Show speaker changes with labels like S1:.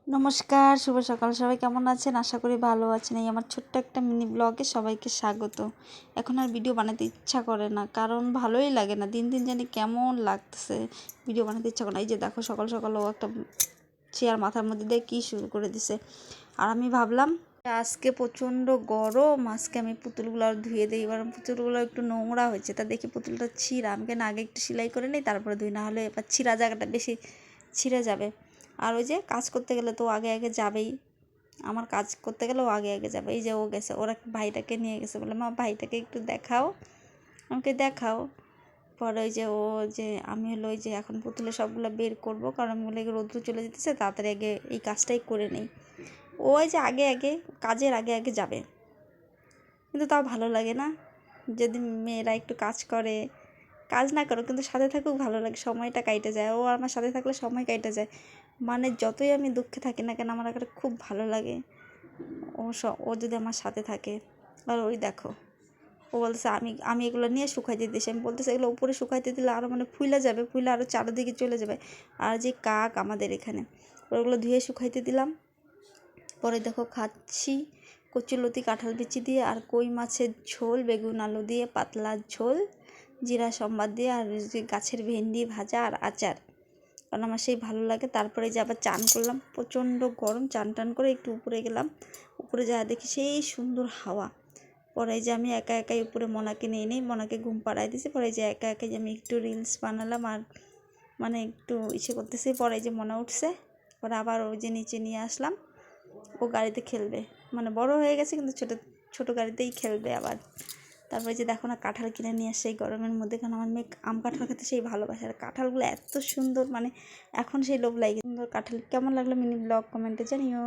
S1: নমস্কার, শুভ সকাল। সবাই কেমন আছেন? আশা করি ভালো আছেন। এই আমার ছোট্ট একটা মিনি ব্লগে সবাইকে স্বাগত। এখন আর ভিডিও বানাতে ইচ্ছা করে না, কারণ ভালোই লাগে না। দিন দিন জানি কেমন লাগতেছে, ভিডিও বানাতে ইচ্ছা করে না। এই যে দেখো, সকাল সকাল ও একটা চেয়ার মাথার মধ্যে দিয়ে কী শুরু করে দিছে। আর আমি ভাবলাম আজকে প্রচণ্ড গরম, আজকে আমি পুতুলগুলো আর ধুয়ে দিই। এবার পুতুলগুলো একটু নোংরা হয়েছে, তা দেখি পুতুলটা ছিঁড়া। আমি কেন আগে একটু সেলাই করে নিই, তারপরে ধুই, না হলে এবার ছিঁড়া জায়গাটা বেশি ছিঁড়ে যাবে। আর ওই যে কাজ করতে গেলে তো আগে আগে যাবেই, আমার কাজ করতে গেলে ও আগে আগে যাবে। এই যে ও গেছে, ওরা ভাইটাকে নিয়ে গেছে, বলে মা ভাইটাকে একটু দেখাও, আমাকে দেখাও। পরে ওই যে ও যে আমি হলো ওই যে এখন পুতুলে সবগুলো বের করব, কারণ আমি বলে রৌদ্র চলে যেতেছে, তাড়াতাড়ি আগে এই কাজটাই করে নেই। ওই যে আগে আগে কাজের আগে আগে যাবে, কিন্তু তাও ভালো লাগে না যদি মেয়েরা একটু কাজ করে। কাজ না করো কিন্তু সাথে থাকুক, ভালো লাগে, সময়টা কাইটে যায়। ও আমার সাথে থাকলে সময় কাইটে যায়, মানে যতই আমি দুঃখে থাকি না কেন, আমার একটা খুব ভালো লাগে ও যদি আমার সাথে থাকে। আর ওই দেখো, ও বলতেছে আমি আমি এগুলো নিয়ে শুকাইতে দিয়েছি। আমি বলতেছি এগুলো উপরে শুকাইতে দিলে আরও মানে ফুইলা যাবে, ফুইলে আরও চারিদিকে চলে যাবে। আর যে কাক আমাদের এখানে, ওগুলো ধুয়ে শুকাইতে দিলাম। পরে দেখো খাচ্ছি কচুলতি কাঁঠাল বিচি দিয়ে, আর কই মাছের ঝোল, বেগুন আলু দিয়ে পাতলা ঝোল, জিরা সম্বাদ দিয়ে, আর যে গাছের ভেন্ডি ভাজা আর আচার, কারণ আমার সেই ভালো লাগে। তারপরে যে আবার চান করলাম, প্রচণ্ড গরম, চান টান করে একটু উপরে গেলাম। উপরে যা দেখি সেই সুন্দর হাওয়া। পরে যে আমি একা একাই উপরে মনাকে নিয়ে নিই, মনাকে ঘুম পাড়াই দিয়েছি। পরে যে একা একাই যে আমি একটু রিলস বানালাম, আর মানে একটু ইচ্ছে করতেছি। পরে যে মনা উঠছে, পরে আবার ওই যে নিচে নিয়ে আসলাম। ও গাড়িতে খেলবে, মানে বড় হয়ে গেছে কিন্তু ছোটো ছোটো গাড়িতেই খেলবে আবার। তারপরে যে দেখো না কাঁঠাল কিনে নিয়ে আসছে এই গরমের মধ্যে, কারণ আমার মেয়ে আম কাঁঠাল খেতে সেই ভালোবাসে। আর কাঁঠালগুলো এত সুন্দর, মানে এখন সেই লোভ লাগে। সুন্দর কাঁঠাল। কেমন লাগলো মিনি ব্লগ কমেন্টে জানিও।